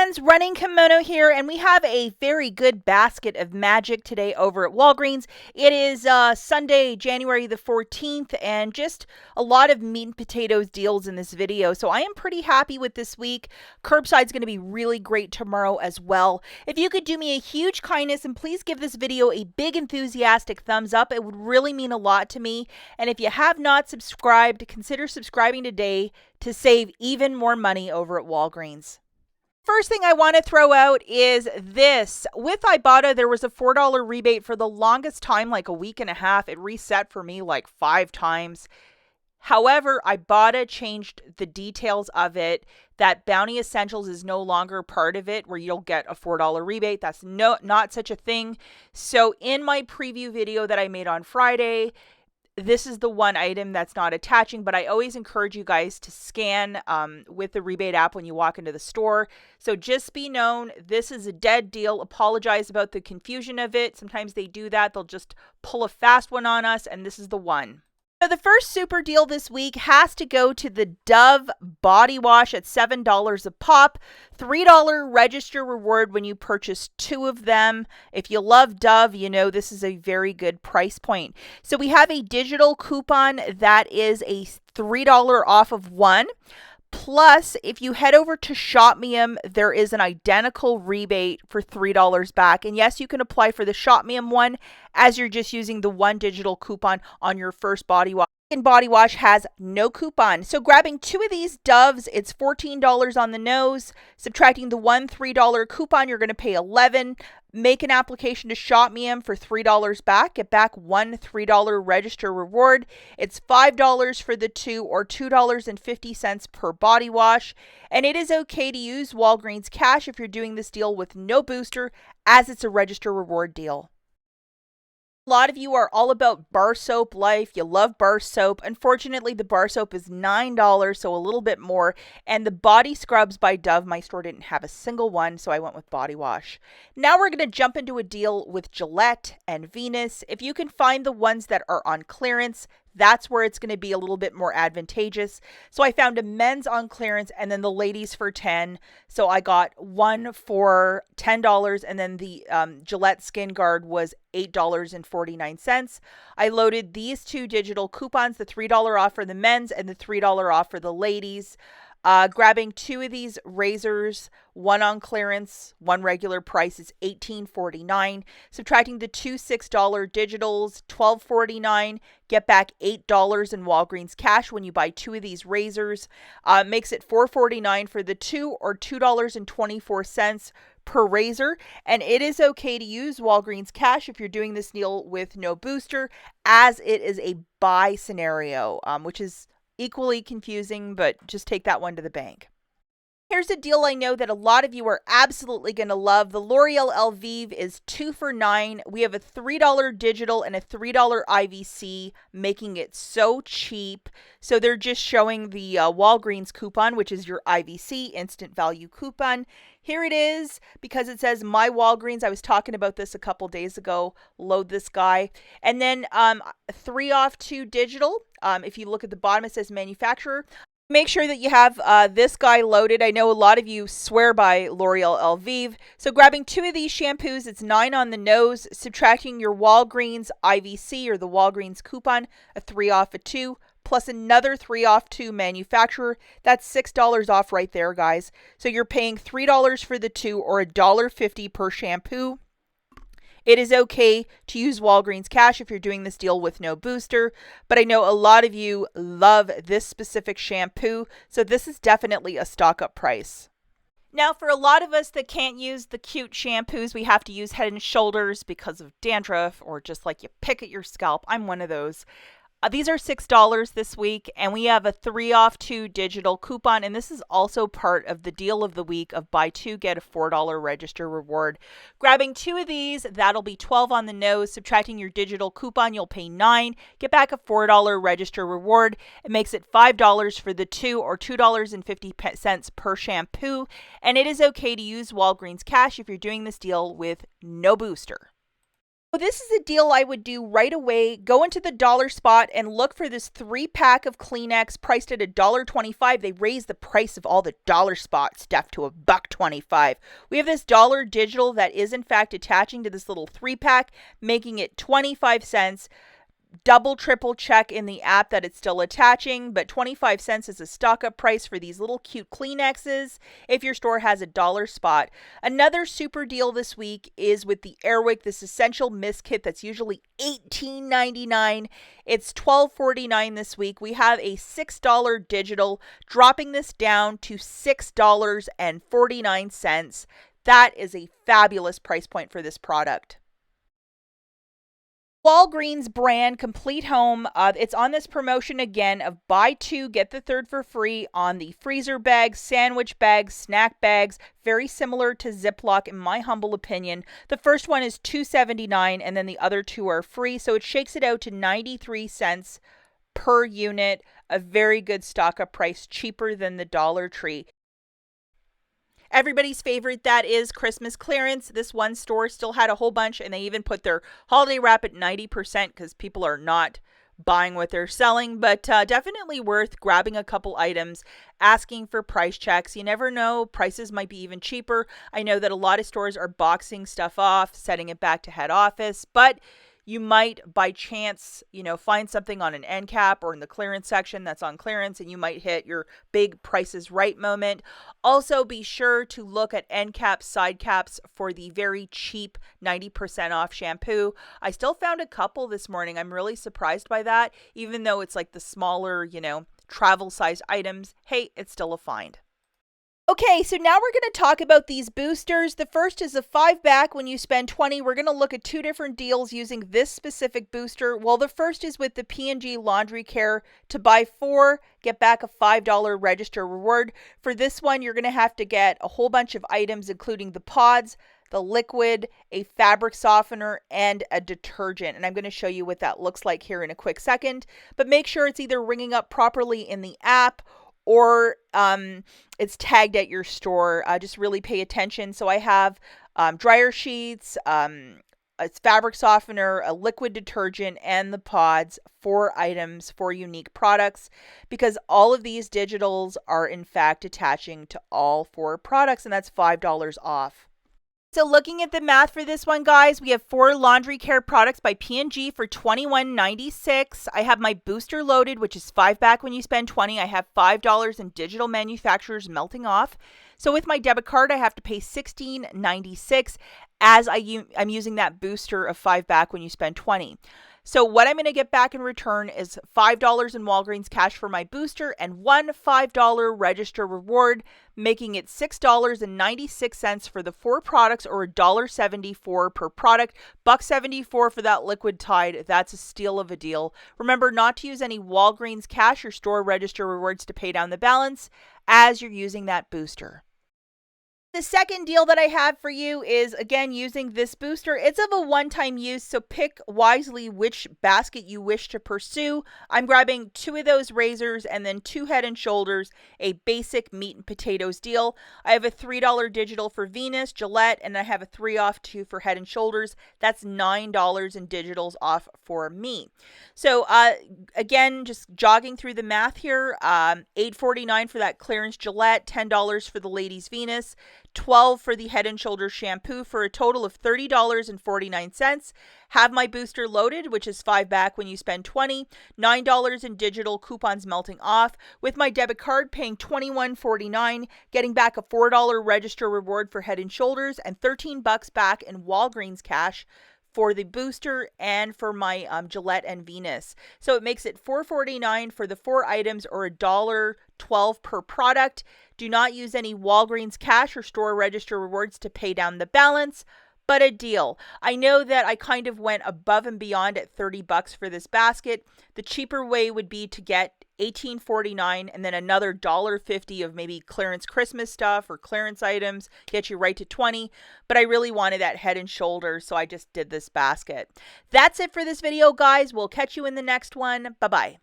friends, Running Kimono here, and we have a very good basket of magic today over at Walgreens. It is Sunday, January the 14th, and just a lot of meat and potatoes deals in this video. So I am pretty happy with this week. Curbside's going to be really great tomorrow as well. If you could do me a huge kindness and please give this video a big enthusiastic thumbs up, it would really mean a lot to me. And if you have not subscribed, consider subscribing today to save even more money over at Walgreens. First thing I want to throw out is this. With IBOTTA, there was a $4 rebate for the longest time, like a week and a half. It reset for me like 5 times. However, IBOTTA changed the details of it, that Bounty Essentials is no longer part of it, where you'll get a $4 rebate. That's not such a thing. So in my preview video that I made on Friday, this is the one item that's not attaching, but I always encourage you guys to scan with the rebate app when you walk into the store. So just be known, this is a dead deal. Apologize about the confusion of it. Sometimes they do that. They'll just pull a fast one on us, and this is the one. So the first super deal this week has to go to the Dove body wash at $7 a pop. $3 register reward when you purchase 2 of them. If you love Dove, you know this is a very good price point. So we have a digital coupon that is a $3 off of 1. Plus, if you head over to Shopmium, there is an identical rebate for $3 back. And yes, you can apply for the Shopmium one as you're just using the one digital coupon on your first body wash. And body wash has no coupon. So grabbing 2 of these Doves, it's $14 on the nose. Subtracting the one $3 coupon, you're going to pay $11. Make an application to Shopmium for $3 back. Get back one $3 register reward. It's $5 for the 2 or $2.50 per body wash. And it is okay to use Walgreens cash if you're doing this deal with no booster, as it's a register reward deal. A lot of you are all about bar soap life. You love bar soap. Unfortunately, the bar soap is $9, so a little bit more. And the body scrubs by Dove, my store didn't have a single one, so I went with body wash. Now we're going to jump into a deal with Gillette and Venus. If you can find the ones that are on clearance, that's where it's going to be a little bit more advantageous. So I found a men's on clearance and then the ladies for $10. So I got one for $10 and then the Gillette Skin Guard was $8.49. I loaded these 2 digital coupons, the $3 off for the men's and the $3 off for the ladies. Grabbing 2 of these razors, one on clearance, one regular price is $18.49. Subtracting the 2 $6 digitals, $12.49. Get back $8 in Walgreens cash when you buy 2 of these razors. Makes it $4.49 for the 2 or $2.24 per razor. And it is okay to use Walgreens cash if you're doing this deal with no booster, as it is a buy scenario, which is equally confusing, but just take that one to the bank. Here's a deal I know that a lot of you are absolutely going to love. The L'Oreal Elvive is 2 for $9. We have a $3 digital and a $3 IVC, making it so cheap. So they're just showing the Walgreens coupon, which is your IVC, instant value coupon. Here it is, because it says My Walgreens. I was talking about this a couple days ago. Load this guy. And then 3 off 2 digital. If you look at the bottom, it says manufacturer. Make sure that you have this guy loaded. I know a lot of you swear by L'Oreal Elvive. So grabbing 2 of these shampoos, it's $9 on the nose. Subtracting your Walgreens IVC or the Walgreens coupon, a 3 off a 2. Plus another 3 off 2 manufacturer. That's $6 off right there, guys. So you're paying $3 for the 2 or $1.50 per shampoo. It is okay to use Walgreens cash if you're doing this deal with no booster, but I know a lot of you love this specific shampoo, so this is definitely a stock up price. Now, for a lot of us that can't use the cute shampoos, we have to use Head and Shoulders because of dandruff or just like you pick at your scalp. I'm one of those. These are $6 this week, and we have a 3 off 2 digital coupon, and this is also part of the deal of the week of buy 2, get a $4 register reward. Grabbing 2 of these, that'll be $12 on the nose. Subtracting your digital coupon, you'll pay $9. Get back a $4 register reward. It makes it $5 for the 2 or $2.50 per shampoo, and it is okay to use Walgreens cash if you're doing this deal with no booster. This is a deal I would do right away. Go into the dollar spot and look for this 3-pack of Kleenex priced at $1.25. They raised the price of all the dollar spot stuff to $1.25. We have this dollar digital that is in fact attaching to this little 3-pack, making it 25 cents. Double, triple check in the app that it's still attaching, but 25 cents is a stock up price for these little cute Kleenexes if your store has a dollar spot. Another super deal this week is with the Airwick, this essential mist kit that's usually $18.99. It's $12.49 this week. We have a $6 digital, dropping this down to $6.49. That is a fabulous price point for this product. Walgreens brand Complete Home. It's on this promotion again of buy two, get the third for free on the freezer bags, sandwich bags, snack bags. Very similar to Ziploc in my humble opinion. The first one is $2.79 and then the other two are free. So it shakes it out to 93 cents per unit. A very good stock up price, cheaper than the Dollar Tree. Everybody's favorite, that is Christmas clearance. This one store still had a whole bunch, and they even put their holiday wrap at 90% because people are not buying what they're selling. But definitely worth grabbing a couple items, asking for price checks. You never know, prices might be even cheaper. I know that a lot of stores are boxing stuff off, setting it back to head office, but you might by chance, find something on an end cap or in the clearance section that's on clearance, and you might hit your big prices right moment. Also, be sure to look at end caps, side caps for the very cheap 90% off shampoo. I still found a couple this morning. I'm really surprised by that. Even though it's like the smaller, travel size items, hey, it's still a find. Okay, so now we're going to talk about these boosters. The first is a 5-pack when you spend 20. We're going to look at two different deals using this specific booster. Well, the first is with the P&G Laundry Care. To buy 4, get back a $5 register reward. For this one, you're going to have to get a whole bunch of items, including the pods, the liquid, a fabric softener, and a detergent. And I'm going to show you what that looks like here in a quick second. But make sure it's either ringing up properly in the app or it's tagged at your store. Just really pay attention. So I have dryer sheets, a fabric softener, a liquid detergent, and the pods. 4 items, 4 unique products, because all of these digitals are in fact attaching to all 4 products, and that's $5 off. So looking at the math for this one, guys, we have 4 laundry care products by P&G for $21.96. I have my booster loaded, which is 5-pack when you spend 20. I have $5 in digital manufacturers melting off. So with my debit card, I have to pay $16.96 as I'm using that booster of 5-pack when you spend 20. So what I'm going to get back in return is $5 in Walgreens cash for my booster and one $5 register reward, making it $6.96 for the 4 products, or $1.74 per product. $1.74 for that liquid Tide. That's a steal of a deal. Remember not to use any Walgreens cash or store register rewards to pay down the balance as you're using that booster. The second deal that I have for you is, again, using this booster. It's of a one-time use, so pick wisely which basket you wish to pursue. I'm grabbing 2 of those razors and then 2 Head & Shoulders, a basic meat and potatoes deal. I have a $3 digital for Venus, Gillette, and I have a 3 off 2 for Head & Shoulders. That's $9 in digitals off for me. So, again, just jogging through the math here, $8.49 for that clearance Gillette, $10 for the ladies Venus, $12 for the Head & Shoulders shampoo, for a total of $30.49. Have my booster loaded, which is 5-pack when you spend 20. $9 in digital coupons melting off. With my debit card, paying $21.49, getting back a $4 register reward for Head & Shoulders and $13 back in Walgreens cash for the booster and for my Gillette and Venus. So it makes it $4.49 for the 4 items, or $1.12 per product. Do not use any Walgreens cash or store register rewards to pay down the balance, but a deal. I know that I kind of went above and beyond at $30 for this basket. The cheaper way would be to get $18.49 and then another $1.50 of maybe clearance Christmas stuff or clearance items, get you right to $20. But I really wanted that Head & Shoulders, so I just did this basket. That's it for this video, guys. We'll catch you in the next one. Bye-bye.